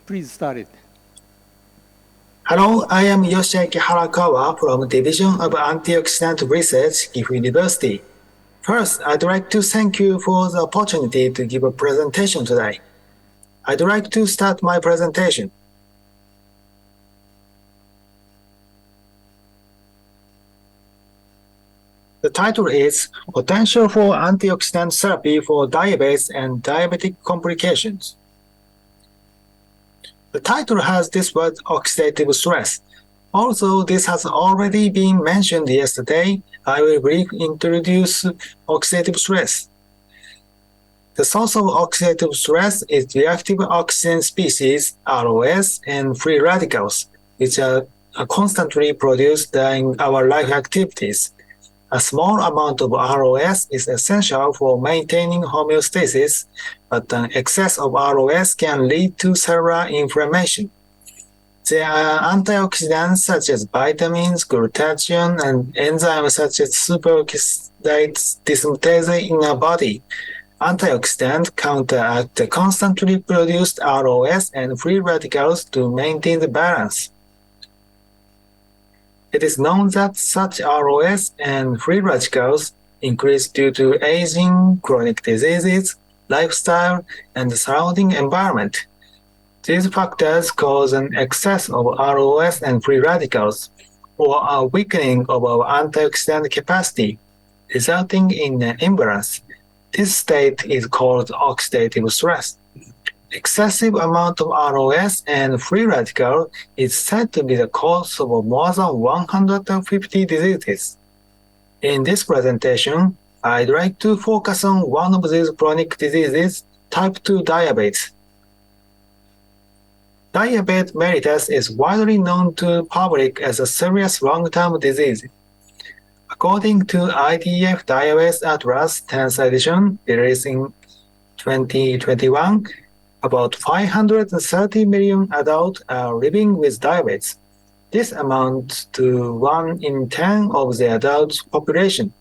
Please start it. Hello, I am Yoshiaki Harakawa from Division of Antioxidant Research, Gifu University. First, I'd like to thank you for the opportunity to give a presentation today. I'd like to start my presentation. The title is Potential for Antioxidant Therapy for Diabetes and Diabetic Complications. The title has this word oxidative stress. Although this has already been mentioned yesterday, I will briefly introduce oxidative stress. The source of oxidative stress is reactive oxygen species, ROS, and free radicals, which are constantly produced in our life activities. A small amount of ROS is essential for maintaining homeostasis, but an excess of ROS can lead to cellular inflammation. There are antioxidants such as vitamins, glutathione, and enzymes such as superoxidase dismutase in our body. Antioxidants counteract the constantly produced ROS and free radicals to maintain the balance. It is known that such ROS and free radicals increase due to aging, chronic diseases, lifestyle, and the surrounding environment. These factors cause an excess of ROS and free radicals, or a weakening of our antioxidant capacity, resulting in an imbalance. This state is called oxidative stress. Excessive amount of ROS and free radical is said to be the cause of more than 150 diseases. In this presentation, I'd like to focus on one of these chronic diseases, type 2 diabetes. Diabetes mellitus is widely known to the public as a serious long-term disease. According to IDF Diabetes Atlas 10th edition, released in 2021, about 530 million adults are living with diabetes. This amounts to 1 in 10 of the adult population.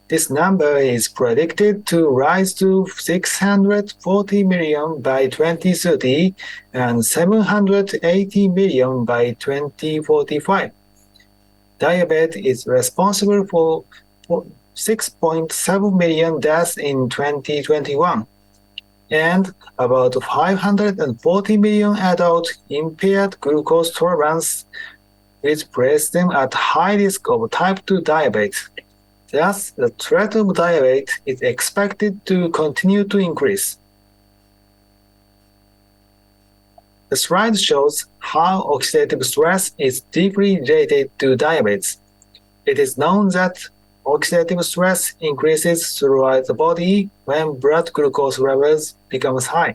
This number is predicted to rise to 640 million by 2030 and 780 million by 2045. Diabetes is responsible for 6.7 million deaths in 2021. And about 540 million adults impaired glucose tolerance, which places them at high risk of type 2 diabetes. Thus, the threat of diabetes is expected to continue to increase. The slide shows how oxidative stress is deeply related to diabetes. It is known that oxidative stress increases throughout the body when blood glucose levels becomes high.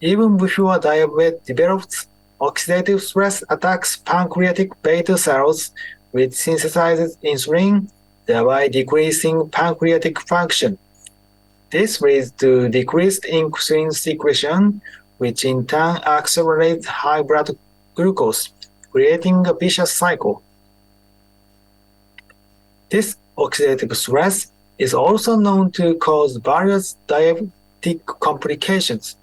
Even before diabetes develops, oxidative stress attacks pancreatic beta cells, which synthesizes insulin, thereby decreasing pancreatic function. This leads to decreased insulin secretion, which in turn accelerates high blood glucose, creating a vicious cycle. This oxidative stress is also known to cause various diabetic complications.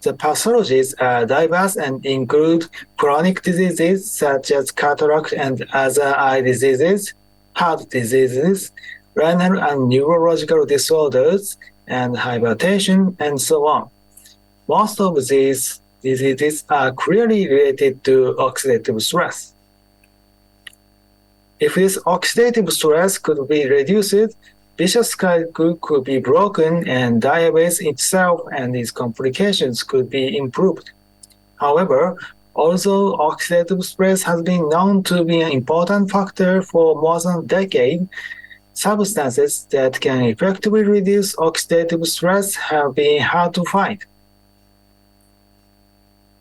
The pathologies are diverse and include chronic diseases such as cataract and other eye diseases, heart diseases, renal and neurological disorders, and hypertension, and so on. Most of these diseases are clearly related to oxidative stress. If this oxidative stress could be reduced, vicious cycle could be broken and diabetes itself and its complications could be improved. However, although oxidative stress has been known to be an important factor for more than a decade, substances that can effectively reduce oxidative stress have been hard to find.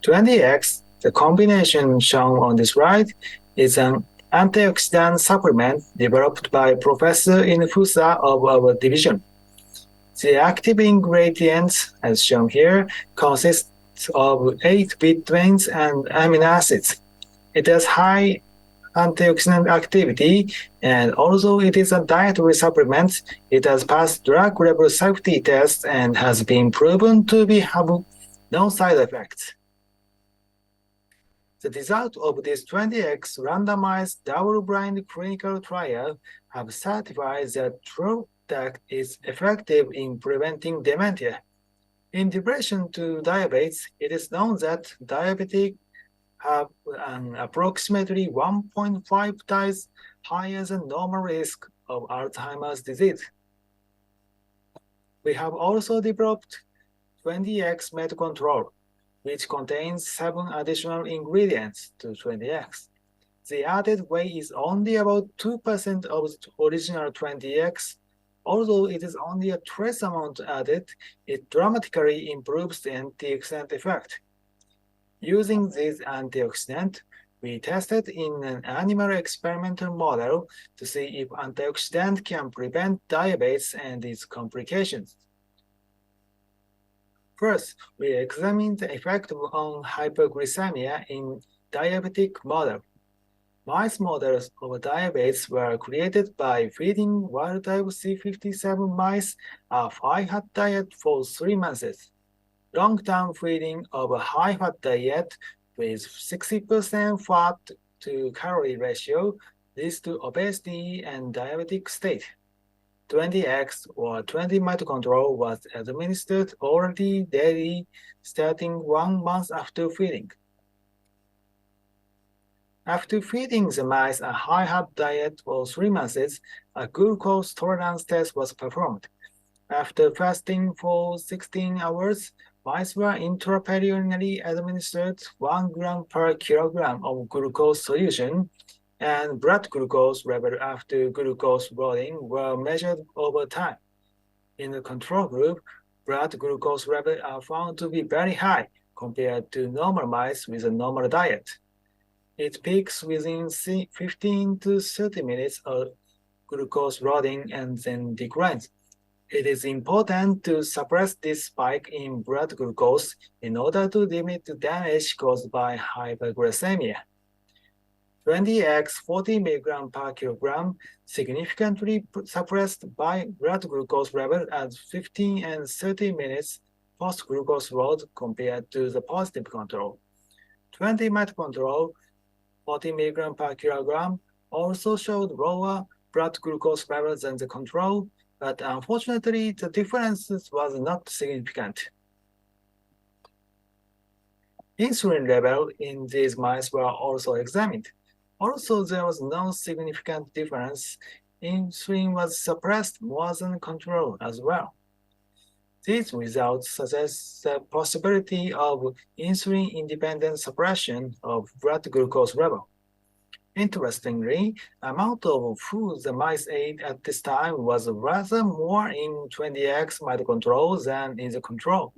Twendee X, the combination shown on this slide, is an antioxidant supplement developed by Professor Infusa of our division. The active ingredients, as shown here, consist of 8 vitamins and amino acids. It has high antioxidant activity, and although it is a dietary supplement, it has passed drug level safety tests and has been proven to have no side effects. The result of this Twendee X randomized double-blind clinical trial have certified that TWX is effective in preventing dementia. In relation to diabetes, it is known that diabetic have an approximately 1.5 times higher than normal risk of Alzheimer's disease. We have also developed Twendee X Mtcontrol, which contains 7 additional ingredients to Twendee X. The added weight is only about 2% of the original Twendee X. Although it is only a trace amount added, it dramatically improves the antioxidant effect. Using this antioxidant, we tested in an animal experimental model to see if antioxidant can prevent diabetes and its complications. First, we examined the effect on hyperglycemia in diabetic model. Mice models of diabetes were created by feeding wild-type C57 mice a high-fat diet for 3 months. Long-term feeding of a high-fat diet with 60% fat to calorie ratio leads to obesity and diabetic state. Twendee X or Twendee Mtcontrol was administered orally daily starting 1 month after feeding. After feeding the mice a high-fat diet for 3 months, a glucose tolerance test was performed. After fasting for 16 hours, mice were intraperitoneally administered 1 gram per kilogram of glucose solution, and blood glucose level after glucose loading were measured over time. In the control group, blood glucose levels are found to be very high compared to normal mice with a normal diet. It peaks within 15 to 30 minutes of glucose loading and then declines. It is important to suppress this spike in blood glucose in order to limit the damage caused by hyperglycemia. Twendee X 40 mg per kilogram significantly suppressed by blood glucose level at 15 and 30 minutes post-glucose load compared to the positive control. Twendee Mtcontrol 40 mg per kilogram also showed lower blood glucose levels than the control, but unfortunately the difference was not significant. Insulin level in these mice were also examined. Also, there was no significant difference. Insulin was suppressed more than control as well. These results suggest the possibility of insulin-independent suppression of blood glucose level. Interestingly, the amount of food the mice ate at this time was rather more in Twendee X Mtcontrol than in the control,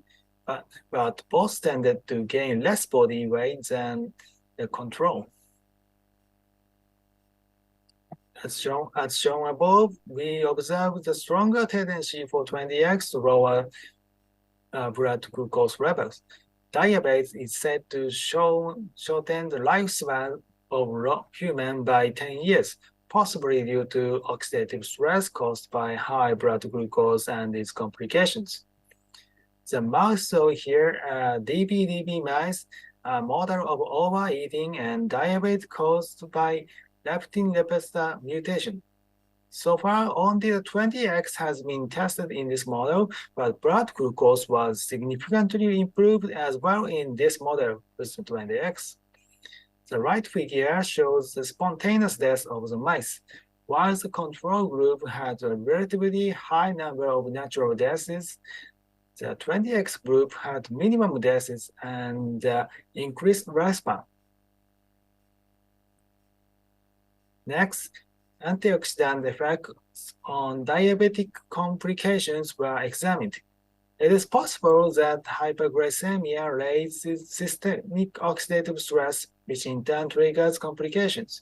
but both tended to gain less body weight than the control. As shown above, we observed the stronger tendency for Twendee X to lower blood glucose levels. Diabetes is said to shorten the lifespan of human by 10 years, possibly due to oxidative stress caused by high blood glucose and its complications. The mouse shown here are DBDB mice, a model of overeating and diabetes caused by leptin receptor mutation. So far, only the Twendee X has been tested in this model, but blood glucose was significantly improved as well in this model with the Twendee X. The right figure shows the spontaneous death of the mice, while the control group had a relatively high number of natural deaths. The Twendee X group had minimum deaths and increased lifespan. Next, antioxidant effects on diabetic complications were examined. It is possible that hyperglycemia raises systemic oxidative stress, which in turn triggers complications.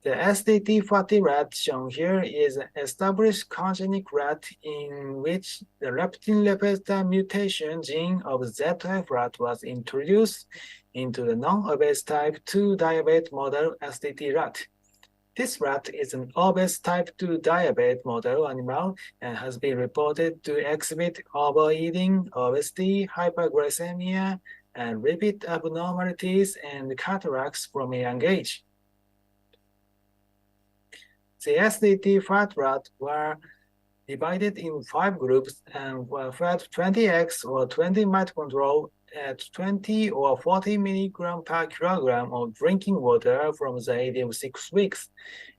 The SDT fatty rat shown here is an established carcinogenic rat in which the leptin receptor mutation gene of Z-type rat was introduced into the non-obese type 2 diabetes model SDT rat. This rat is an obese type 2 diabetes model animal and has been reported to exhibit overeating, obesity, hyperglycemia, and lipid abnormalities and cataracts from a young age. The SDT fat rat were divided in 5 groups and were fed Twendee X or Twendee Mtcontrol at 20 or 40 milligram per kilogram of drinking water from the age of 6 weeks,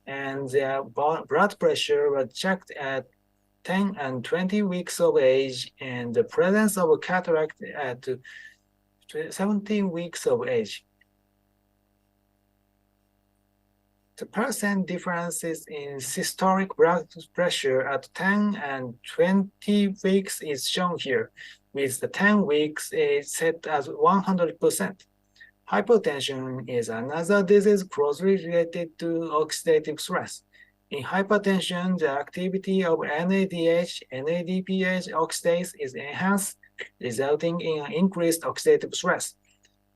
and their blood pressure was checked at 10 and 20 weeks of age, and the presence of cataract at 17 weeks of age. The percent differences in systolic blood pressure at 10 and 20 weeks is shown here, with the 10 weeks is set as 100%. Hypertension is another disease closely related to oxidative stress. In hypertension, the activity of NADH, NADPH oxidase is enhanced, resulting in increased oxidative stress.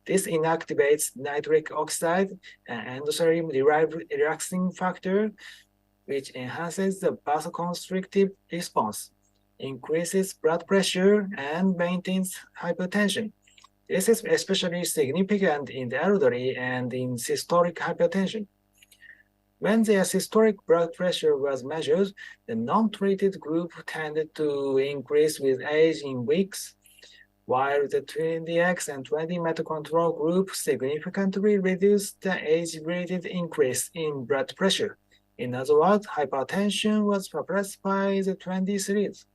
This inactivates nitric oxide, an endothelin-derived relaxing factor, which enhances the vasoconstrictive response, increases blood pressure, and maintains hypertension. This is especially significant in the elderly and in systolic hypertension. When their systolic blood pressure was measured, the non-treated group tended to increase with age in weeks, while the Twendee X and Twendee Mtcontrol group significantly reduced the age-related increase in blood pressure. In other words, hypertension was suppressed by the Twendee series.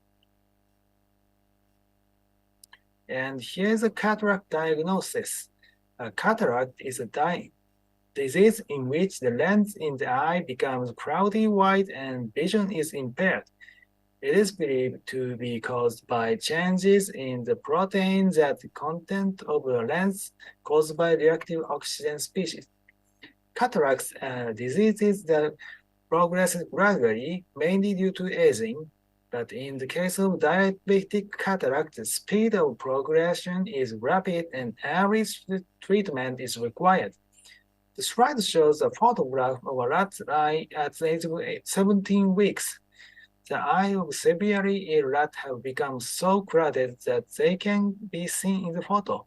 And here's a cataract diagnosis. A cataract is a disease in which the lens in the eye becomes cloudy white and vision is impaired. It is believed to be caused by changes in the protein that the content of the lens caused by reactive oxygen species. Cataracts are diseases that progress gradually, mainly due to aging, but in the case of diabetic cataract, the speed of progression is rapid and early treatment is required. The slide shows a photograph of a rat's eye at the age of 17 weeks. The eye of severely ill rat have become so crowded that they can be seen in the photo.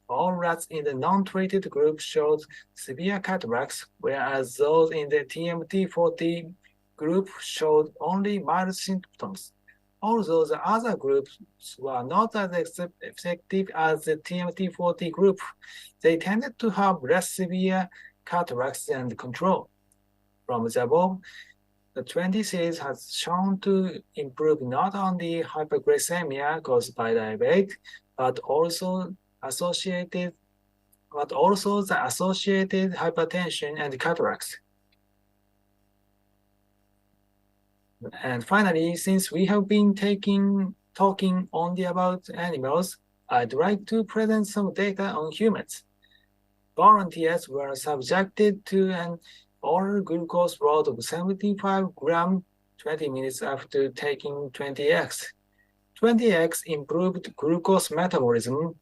All rats in the non-treated group showed severe cataracts, whereas those in the TMT40 group showed only mild symptoms. Although the other groups were not as effective as the TMT40 group, they tended to have less severe cataracts than the control. From the above, the Twendee series has shown to improve not only hyperglycemia caused by diabetes, but also the associated hypertension and cataracts. And finally, since we have been talking only about animals, I'd like to present some data on humans. Volunteers were subjected to an oral glucose load of 75 grams 20 minutes after taking Twendee X. Twendee X improved glucose metabolism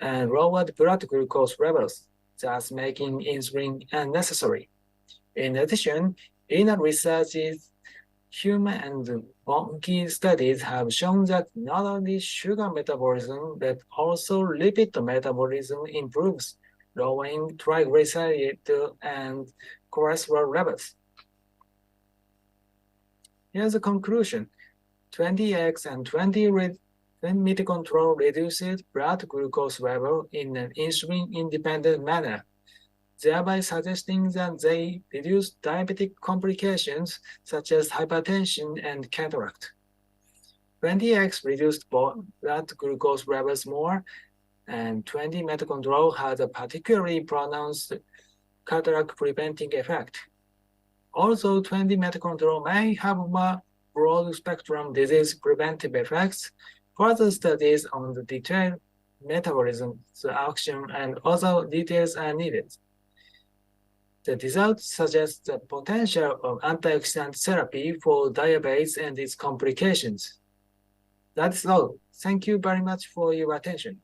and lowered blood glucose levels, thus making insulin unnecessary. In addition, in researches, human and monkey studies have shown that not only sugar metabolism, but also lipid metabolism improves, lowering triglyceride and cholesterol levels. Here's the conclusion. Twendee X and Twendee Mtcontrol reduces blood glucose level in an insulin-independent manner, thereby suggesting that they reduce diabetic complications such as hypertension and cataract. Twendee X reduced blood glucose levels more, and Twendee Mtcontrol has a particularly pronounced cataract-preventing effect. Also, Twendee Mtcontrol may have more broad-spectrum disease preventive effects. Further studies on the detailed metabolism, the action, and other details are needed. The results suggest the potential of antioxidant therapy for diabetes and its complications. That's all. Thank you very much for your attention.